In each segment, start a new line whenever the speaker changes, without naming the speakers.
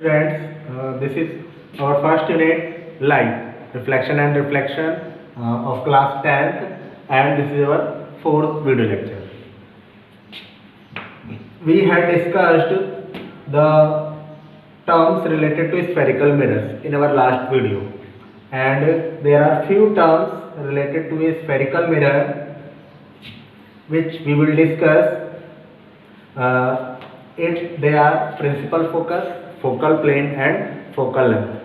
Friends, this is our first unit, light, reflection and reflection of class 10th, and this is our fourth video lecture. We had discussed the terms related to spherical mirrors in our last video, and there are few terms related to a spherical mirror which we will discuss. They are principal focus, focal plane and focal length.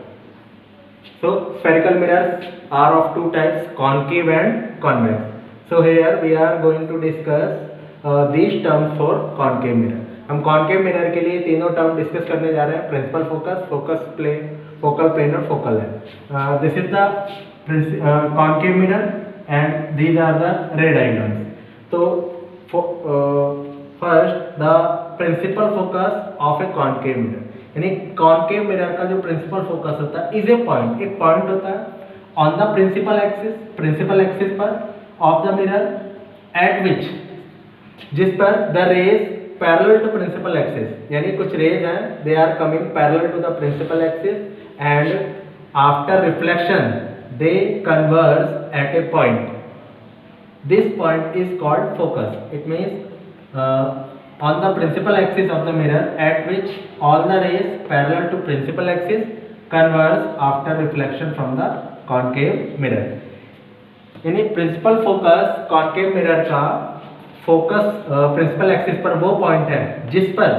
So spherical mirrors are of two types, concave and convex. So here we are going to discuss these terms for concave mirror. हम concave mirror के लिए तीनों term discuss करने जा रहे हैं, principal focus, focus plane, focal plane और focal length. This is the concave mirror and these are the ray diagrams. So first the principal focus of a concave mirror. यानी concave mirror का जो principal focus होता है is a point, एक point होता है on the principal axis पर of the mirror at which, जिस पर the rays parallel to principal axis, यानी कुछ रेज हैं they are coming parallel to the principal axis and after reflection they converge at a point. This point is called focus. It means on the principal axis of the mirror at which all the rays parallel to principal axis converge after reflection from the concave mirror. यानी principal focus concave mirror का focus principal axis पर वो point है जिस पर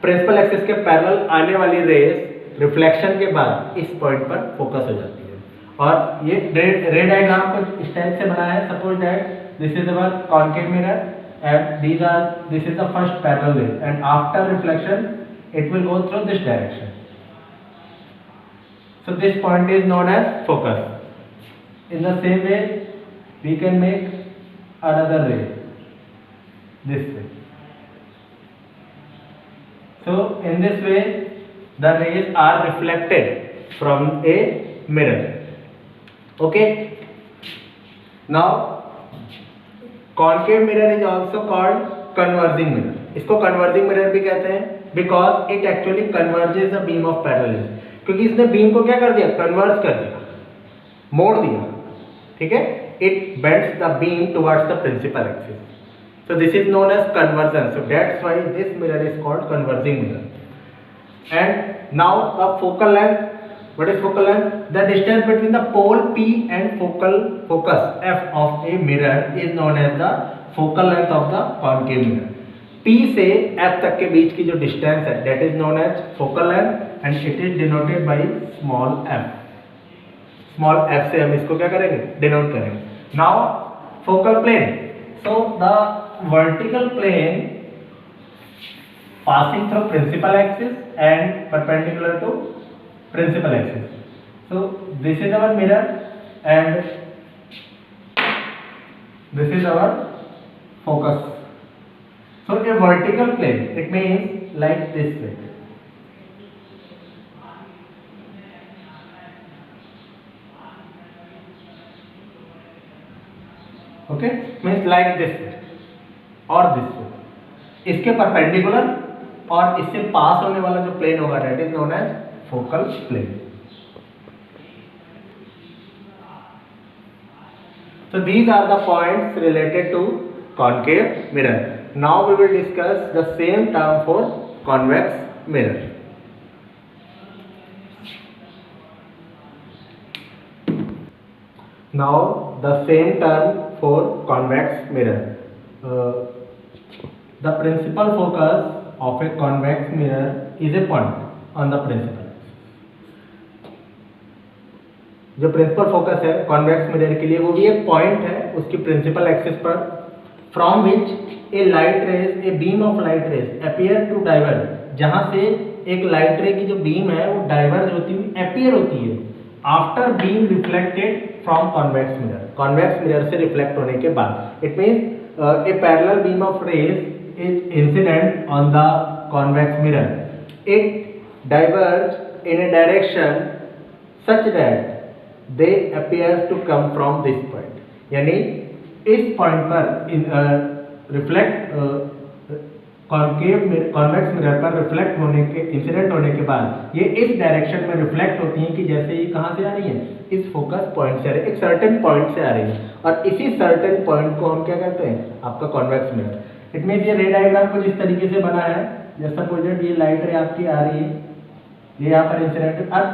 principal axis के parallel आने वाली रेज रिफ्लेक्शन के बाद इस पॉइंट पर फोकस हो जाती है. और ये रे डायग्राम कुछ इस टाइप से बना है. Suppose that this is our concave mirror and this is the first parallel ray, and after reflection it will go through this direction. So this point is known as focus. In the same way we can make another ray this way. So in this way the rays are reflected from a mirror. Okay, now concave mirror is also called converging mirror. इसको converging mirror भी कहते हैं because it actually converges the beam of parallel, क्योंकि इसने beam को क्या कर दिया, कन्वर्ज कर दिया, मोड़ दिया. ठीक है, it bends the beam towards the principal axis. So this is known as convergence. So that's why this mirror is called converging mirror. And now the focal length. What is focal length? The distance between the pole P and focus F of a mirror is known as the focal length of the concave mirror. P से F तक के बीच की जो distance है that is known as focal length and it is denoted by small f. Small f से हम इसको क्या करेंगे, denote करेंगे. Now focal plane. So the vertical plane passing through principal axis and perpendicular to principal axis. So this is our mirror and this is our focus. So a vertical plane, it means like this way. Okay, means like this way or this way. इसके perpendicular और इससे पास होने वाला जो plane होगा that is known as focal plane. So these are the points related to concave mirror. Now we will discuss the same term for convex mirror. Now the same term for convex mirror. The principal focus of a convex mirror is a point on the principal. जो principal focus है convex mirror के लिए वो भी एक point है उसकी principal axis पर from which a light rays, a beam of light rays appear to diverge, जहां से एक लाइट रे की जो बीम है वो डाइवर्ज होती हुई अपीयर होती है after being reflected from convex mirror. Convex mirror से रिफ्लेक्ट होने के बाद it means a parallel beam of rays is incident on the convex mirror. It diverge in a direction such that they appears to come from this point. यानी इस point पर reflect convex mirror पर reflect होने के incident होने के बाद ये इस डायरेक्शन में रिफ्लेक्ट होती हैं कि जैसे ये कहाँ से आ रही है, इस फोकस पॉइंट से आ रही है, एक सर्टेन पॉइंट से आ रही है, और इसी सर्टेन पॉइंट को हम क्या कहते हैं, आपका कॉन्वेक्स मिरर। इट मींस ये रे डायग्राम कुछ इस तरीके से बना है, जैसे सपोज ये लाइट रे आपकी आ रही है, ये यहाँ पर इंसिडेंट, और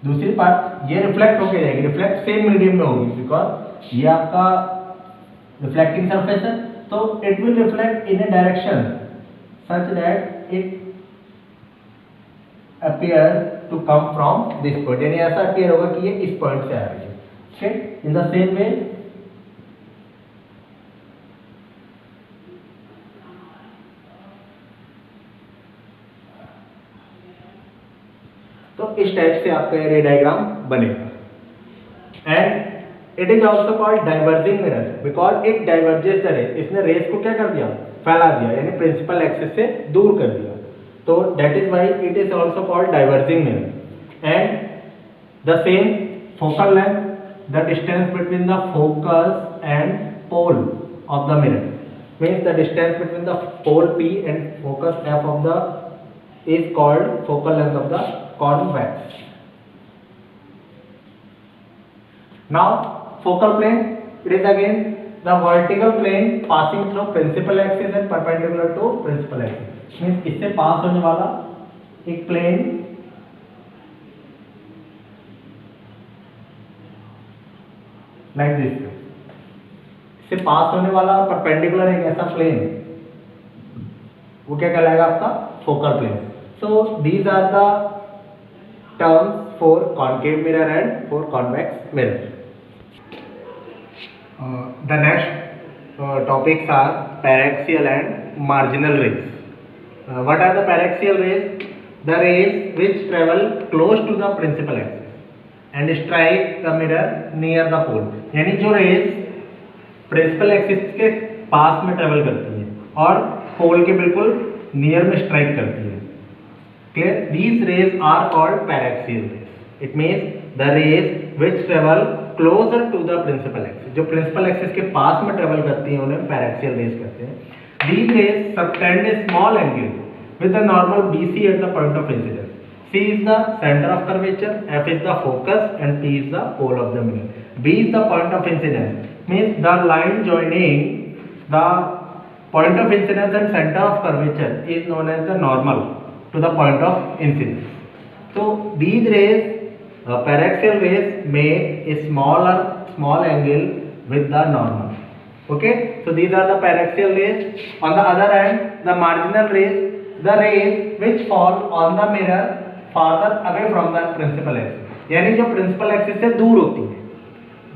दूसरी पार्ट ये रिफ्लेक्ट होके जाएगी, रिफ्लेक्ट सेम मीडियम में होगी, बिकॉज ये आपका रिफ्लेक्टिंग सरफेस है, तो it will reflect in a direction such that it appear to come from this point, यानी ऐसा appear होगा कि ये इस पॉइंट से आ रही है। Okay, in the same way तो इस टाइप से आपका रे डायग्राम बनेगा। And it is also called diverging mirror, because it diverges the रे, इसने रेस को क्या कर दिया, फैला दिया, यानी प्रिंसिपल एक्सिस से दूर कर दिया, तो that is why it is also called diverging mirror. And the same focal length, the distance between the focus and pole of the mirror, means the distance between the pole P and focus F of the is called focal length of the convex. Now focal plane, it is again the vertical plane passing through principal axis and perpendicular to principal axis, means इससे पास होने वाला एक plane like this, इससे पास होने वाला perpendicular एक ऐसा plane, वो क्या कहलाएगा, आपका focal plane. So these are the terms for concave mirror and for convex mirror. The next topics are paraxial and marginal rays. What are the paraxial rays? The rays which travel close to the principal axis and strike the mirror near the pole. यानी जो rays principal axis के पास में travel करती हैं और pole के बिल्कुल near में strike करती हैं। Clear? These rays are called paraxial rays. It means the rays which travel closer to the principal axis, जो principal axis के पास में travel करती हैं उन्हें paraxial rays कहते हैं। These rays subtend a small angle with a normal BC at the point of incidence. C is the center of curvature, F is the focus, and P is the pole of the mirror. B is the point of incidence, means the line joining the point of incidence and center of curvature is known as the normal to the point of incidence. So these rays, paraxial rays, make a small angle with the normal. Okay, so these are the paraxial rays. On the other hand, the marginal rays, the rays which fall on the mirror farther away from the principal axis, यानी जो principal axis से दूर होती है।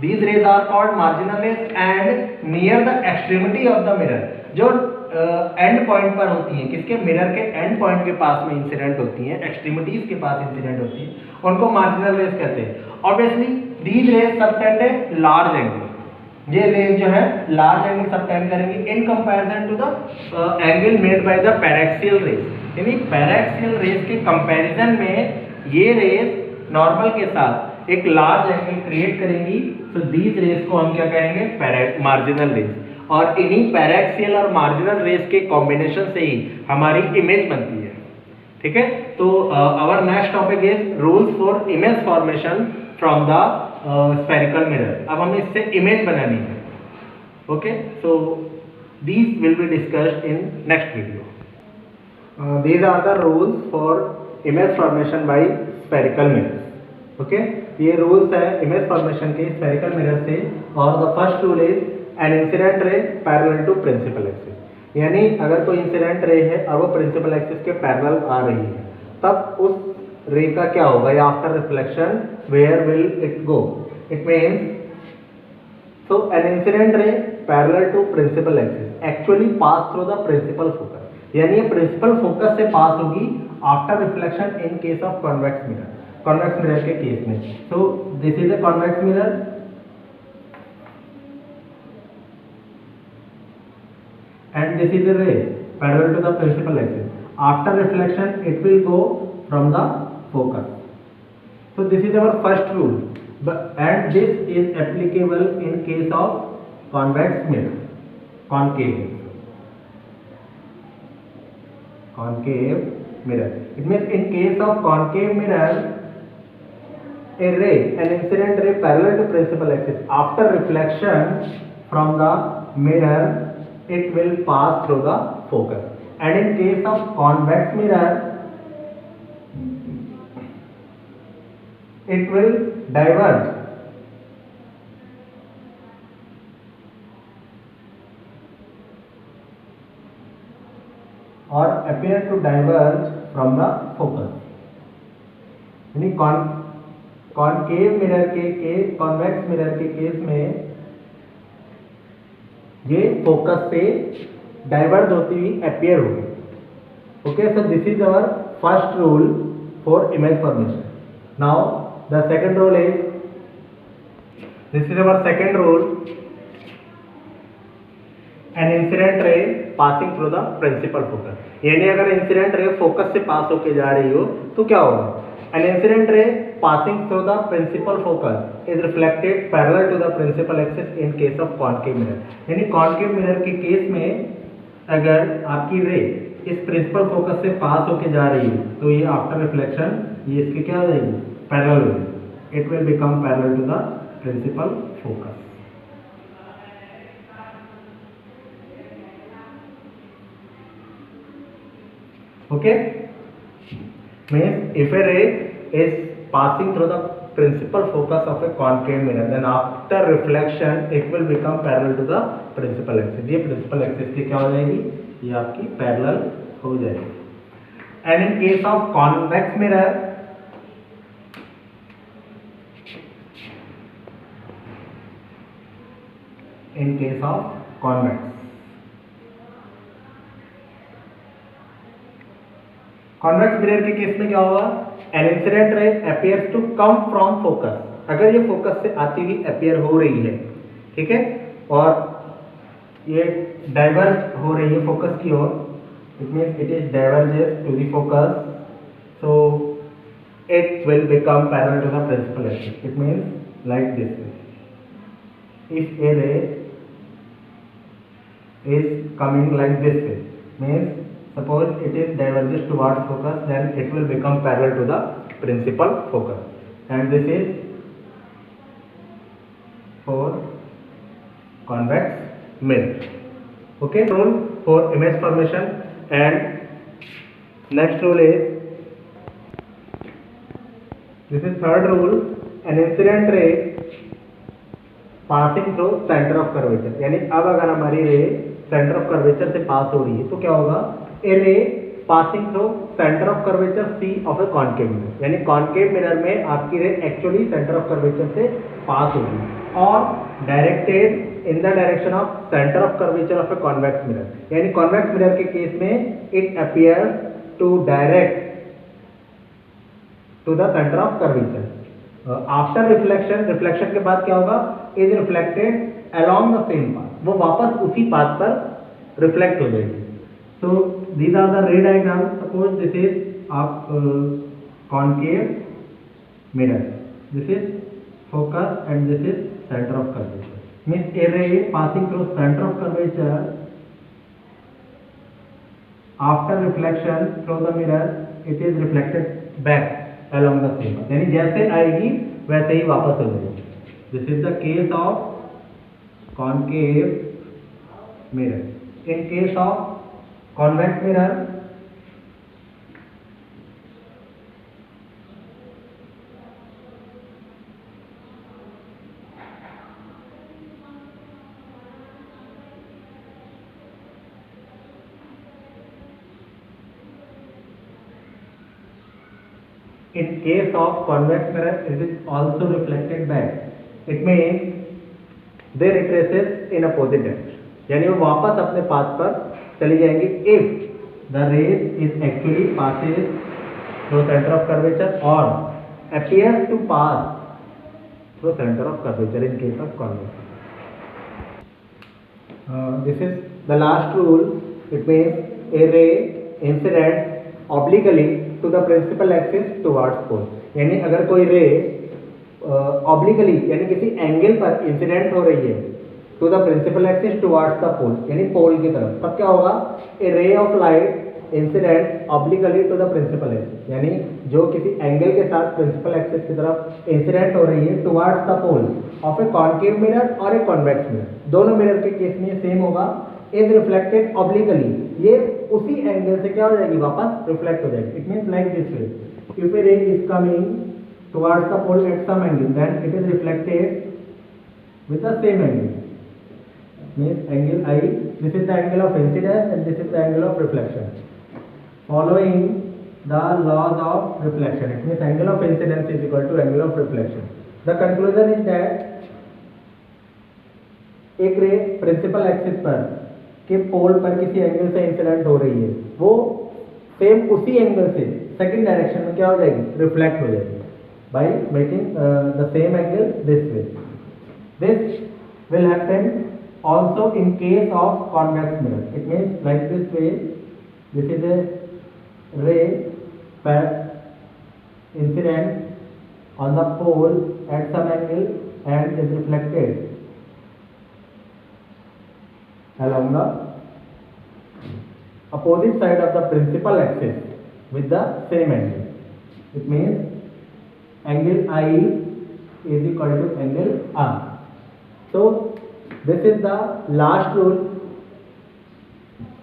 These rays are called marginal rays and near the extremity of the mirror, जो and point पर होती हैं, किसके, मिरर के एंड पॉइंट के पास में इंसिडेंट होती हैं, एक्सट्रीमिटीज के पास इंसिडेंट होती हैं, उनको मार्जिनल रेस कहते हैं। Obviously these rays subtend a large angle, ये रेस जो है लार्ज एंगल सबटेंड करेंगे in comparison to the angle made by the paraxial rays, यानी पैरेक्सियल रेस के कंपैरिजन में ये रेस नॉर्मल के साथ एक लार्ज एंगल क्रिएट करेंगी, तो दीज रेस को हम क्या कहेंगे, मार्जिनल रेस। और इन्हीं पैरेक्सियल और मार्जिनल रेस के कॉम्बिनेशन से ही हमारी इमेज बनती है। ठीक है, तो our next topic is rules for image formation from the spherical mirror. अब हमें इससे इमेज बनानी है। Okay, so these will be discussed in next video. These are the rules for image formation by spherical mirror. Okay, ये rules है image formation के spherical mirror से। और the first rule is an incident ray parallel to principal axis, यानी अगर कोई incident ray है और वो प्रिंसिपल एक्सिस के पैरेलल आ रही है, तब उस रे का क्या होगा, या after reflection where will it go. It means, so an incident ray parallel to principal axis actually pass through the principal focus, यानी ये प्रिंसिपल फोकस से पास होगी after reflection in case of convex mirror, convex mirror के case में। So this is a convex mirror and this is a ray parallel to the principal axis. After reflection it will go from the focus. So this is our first rule, and this is applicable in case of convex mirror, concave. concave mirror. It means in case of concave mirror, a ray, an incident ray parallel to principal axis, after reflection from the mirror, it will pass through the focus. And in case of convex mirror, it will diverge or appear to diverge from the focus. यानी concave mirror के convex mirror के case में ये focus से diverge होती हुई appear होगी. Okay, so this is our first rule for image formation. Now the second rule is, this is our second rule, an incident ray passing through the principal focus. यानी अगर incident ray focus से पास होके जा रही हो तो क्या होगा? An incident ray passing through the principal focus is reflected parallel to the principal axis in case of concave mirror. यानी कॉनकेव मिरर के केस में अगर आपकी रे इस प्रिंसिपल फोकस से पास होके जा रही है तो ये आफ्टर रिफ्लेक्शन ये इसके क्या हो जाएगी? पैरेलल हो जाएगी. It will become parallel to the principal focus. Okay, means if a ray is passing through the principal focus of a concave mirror, then after reflection it will become parallel to the principal axis. ये principal axis की क्या हो जाएगी? ये आपकी parallel हो जाएगी. And in case of convex mirror, in case of convex, convex mirror के केस में क्या होगा? An incident ray appears to come from focus. अगर ये फोकस से आती हुई अपीयर हो रही है, ठीक है, और ये डाइवर्ज हो रही है फोकस की ओर, it means it is diverges to the focus, so it will become parallel to the principal axis. It means like this. If a ray is coming like this way, means suppose it is diverges towards focus, then it will become parallel to the principal focus. And this is for convex mirror. Okay, rule for image formation. And next rule is, this is third rule, an incident ray passing through center of curvature. यानी अब अगर हमारी रे centre of curvature से पास हो रही है तो क्या होगा? A ray passing through center of curvature C of a concave mirror. यानी concave mirror में आपकी रे एक्चुअली सेंटर ऑफ कर्वेचर से पास होगी और directed in the direction of centre of curvature of a convex mirror. यानी convex mirror के case में it appears to direct to the centre of curvature. After reflection, reflection के बाद क्या होगा? Is reflected along the same path. वो वापस उसी पाथ पर रिफ्लेक्ट हो जाएगी. So these are the ray diagrams. Suppose this is of concave mirror. This is focus and this is center of curvature. Means a ray passing through center of curvature after reflection through the mirror, it is reflected back along the same path. यानी जैसे आएगी वैसे ही वापस हो जाएगी. This is the case of concave mirror. In case of convex mirror, in case of convex mirror it is also reflected back. It means they retraces in opposite direction. यानी वो वापस अपने पाथ पर चली जाएंगी if the rays is actually passes through center of curvature or appears to pass through center of curvature in case of convex. This is the last rule. It means a ray incident obliquely to the principal axis towards pole. यानी अगर कोई रे obliquely यानी किसी angle पर incident हो रही है to the principal axis towards the pole, यानी पोल की तरफ, तब क्या होगा? A ray of light incident obliquely to the principal axis, यानी जो किसी एंगल के साथ प्रिंसिपल एक्सिस की तरफ इंसिडेंट हो रही है towards the pole of a concave mirror और ए कॉन्वेक्स मिरर, दोनों मिरर के केस में सेम होगा, इज रिफ्लेक्टेड ऑब्लिकली, ये उसी एंगल से क्या हो जाएगी, वापस रिफ्लेक्ट हो जाएगी. It means like this way, if a ray is coming towards the pole at some angle, then it is reflected with the same angle, means angle I, this is the angle of incidence and this is the angle of reflection, following the laws of reflection. It means angle of incidence is equal to angle of reflection. The conclusion is that एक रे principal axis पर के पोल पर किसी angle से incident हो रही है, वो सेम उसी एंगल से सेकंड डायरेक्शन में क्या हो जाएगी, रिफ्लेक्ट हो जाएगी, by making the same angle this way. This will happen also in case of convex mirror. It means like this way, this is a ray path incident on the pole at some angle and is reflected along the opposite side of the principal axis with the same angle. It means angle I is equal to angle R. So this is the last rule,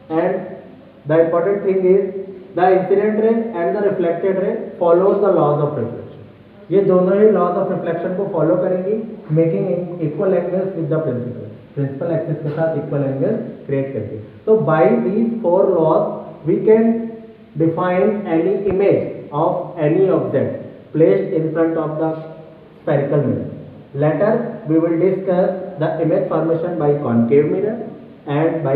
and the important thing is the incident ray and the reflected ray follows the laws of reflection. ये दोनों ही laws of reflection को follow करेंगी, making equal angles with the principal axis के साथ equal angles create करके. So by these four laws we can define any image of any object placed in front of the spherical mirror. Later we will discuss the image formation by concave mirror and by